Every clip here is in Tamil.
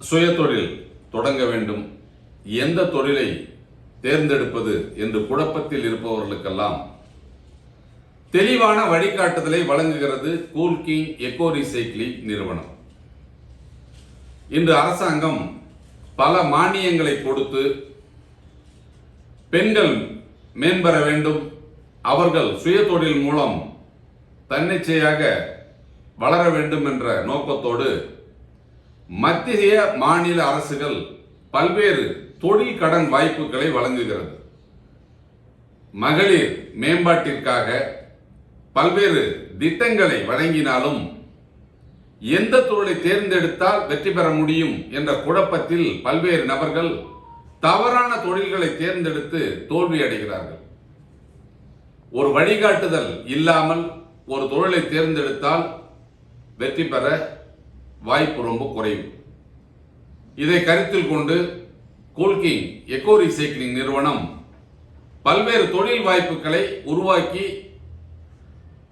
சுயதொழில் தொடங்க வேண்டும், எந்த தொழிலை தேர்ந்தெடுப்பது என்று குழப்பத்தில் இருப்பவர்களுக்கெல்லாம் தெளிவான வழிகாட்டுதலை வழங்குகிறது கூல் கிங் எக்கோ ரீசைக்ளிங் நிறுவனம். இன்று அரசாங்கம் பல மானியங்களை கொடுத்து பெண்கள் மேம்பெற வேண்டும், அவர்கள் சுயதொழில் மூலம் தன்னிச்சையாக வளர வேண்டும் என்ற நோக்கத்தோடு மத்திய மாநில அரசுகள் பல்வேறு தொழில் கடன் வாய்ப்புகளை வழங்குகிறது. மகளிர் மேம்பாட்டிற்காக பல்வேறு திட்டங்களை வழங்கினாலும் எந்த தொழிலை தேர்ந்தெடுத்தால் வெற்றி பெற முடியும் என்ற குழப்பத்தில் பல்வேறு நபர்கள் தவறான தொழில்களை தேர்ந்தெடுத்து தோல்வி அடைகிறார்கள். ஒரு வழிகாட்டுதல் இல்லாமல் ஒரு தொழிலை தேர்ந்தெடுத்தால் வெற்றி பெற வாய்ப்பு ரொம்ப குறைவு. இதை கருத்தில் கொண்டு கூல் கிங் எக்கோ ரீசைக்ளிங் நிறுவனம் பல்வேறு தொழில் வாய்ப்புகளை உருவாக்கி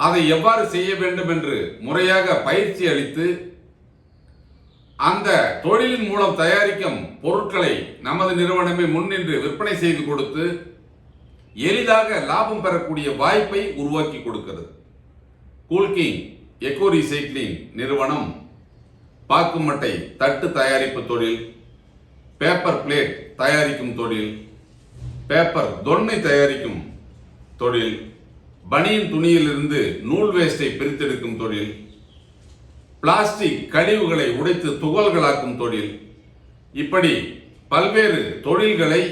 அதை எவ்வாறு செய்ய வேண்டும் என்று முறையாக பயிற்சி அளித்து அந்த தொழிலின் மூலம் தயாரிக்கும் பொருட்களை நமது நிறுவனமே முன்னின்று விற்பனை செய்து கொடுத்து எளிதாக லாபம் பெறக்கூடிய வாய்ப்பை உருவாக்கி கொடுக்கிறது. கூல் கிங் எக்கோ ரீசைக்ளிங் நிறுவனம் பாக்குமட்டை தட்டு தயாரிப்பு தொழில், பேப்பர் பிளேட் தயாரிக்கும் தொழில், பேப்பர் தொன்னை தயாரிக்கும் தொழில், பனியன் துணியிலிருந்து நூல் வேஸ்டை பிரித்தெடுக்கும் தொழில், பிளாஸ்டிக் கழிவுகளை உடைத்து துகள்களாக்கும் தொழில், இப்படி பல்வேறு தொழில்களை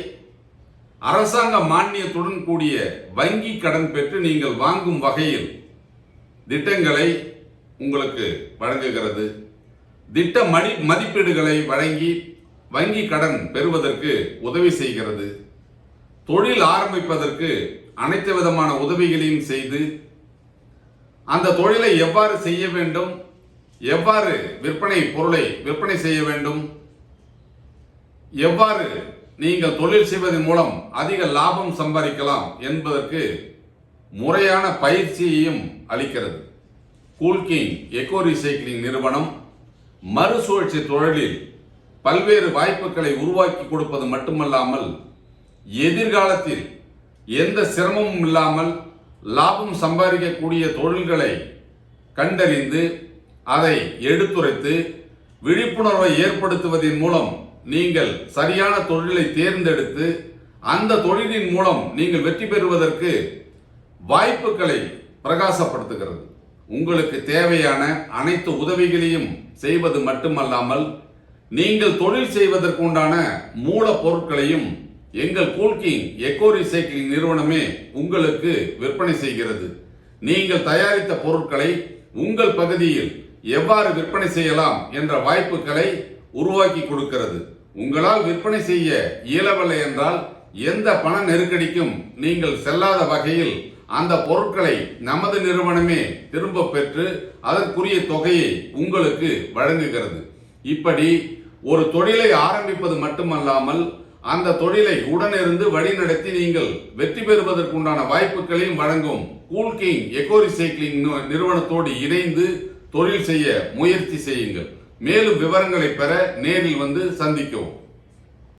அரசாங்க மானியத்துடன் கூடிய வங்கி கடன் பெற்று நீங்கள் வாங்கும் வகையில் திட்டங்களை உங்களுக்கு வழங்குகிறது. திட்ட மதிப்பீடுகளை வழங்கி வங்கி கடன் பெறுவதற்கு உதவி செய்கிறது. தொழில் ஆரம்பிப்பதற்கு அனைத்து விதமான உதவிகளையும் செய்து அந்த தொழிலை எவ்வாறு செய்ய வேண்டும், எவ்வாறு பொருளை விற்பனை செய்ய வேண்டும், எவ்வாறு நீங்கள் தொழில் செய்வதன் மூலம் அதிக லாபம் சம்பாதிக்கலாம் என்பதற்கு முறையான பயிற்சியையும் அளிக்கிறது. கூல் கிங் எக்கோ ரீசைக்ளிங் நிறுவனம் மறுசுழற்சி தொழிலில் பல்வேறு வாய்ப்புகளை உருவாக்கி கொடுப்பது மட்டுமல்லாமல் எதிர்காலத்தில் எந்த சிரமமும் இல்லாமல் லாபம் சம்பாதிக்கக்கூடிய தொழில்களை கண்டறிந்து அதை எடுத்துரைத்து விழிப்புணர்வை ஏற்படுத்துவதன் மூலம் நீங்கள் சரியான தொழிலை தேர்ந்தெடுத்து அந்த தொழிலின் மூலம் நீங்கள் வெற்றி பெறுவதற்கு வாய்ப்புகளை பிரகாசப்படுத்துகிறது. உங்களுக்கு தேவையான அனைத்து உதவிகளையும் செய்வது மட்டுமல்லாமல் நீங்கள் தொழில் செய்வதற்கு உண்டான மூலப்பொருட்களையும் எங்கள் கூல் கிங் எக்கோ ரீசைக்ளிங் நிறுவனமே உங்களுக்கு விற்பனை செய்கிறது. நீங்கள் தயாரித்த பொருட்களை உங்கள் பகுதியில் எவ்வாறு விற்பனை செய்யலாம் என்ற வாய்ப்புகளை உருவாக்கி கொடுக்கிறது. உங்களால் விற்பனை செய்ய இயலவில்லை என்றால் எந்த பண நெருக்கடிக்கும் நீங்கள் செல்லாத வகையில் அந்த பொருட்களை நமது நிறுவனமே திரும்ப பெற்று அதற்குரிய தொகையை உங்களுக்கு வழங்குகிறது. இப்படி ஒரு தொழிலை ஆரம்பிப்பது மட்டுமல்லாமல் அந்த தொழிலை உடனிருந்து வழிநடத்தி நீங்கள் வெற்றி பெறுவதற்குண்டான வாய்ப்புகளையும் வழங்கும் கூல் கிங் எக்கோ ரீசைக்ளிங் நிறுவனத்தோடு இணைந்து தொழில் செய்ய முயற்சி செய்யுங்கள். மேலும் விவரங்களை பெற நேரில் வந்து சந்திக்கவும்.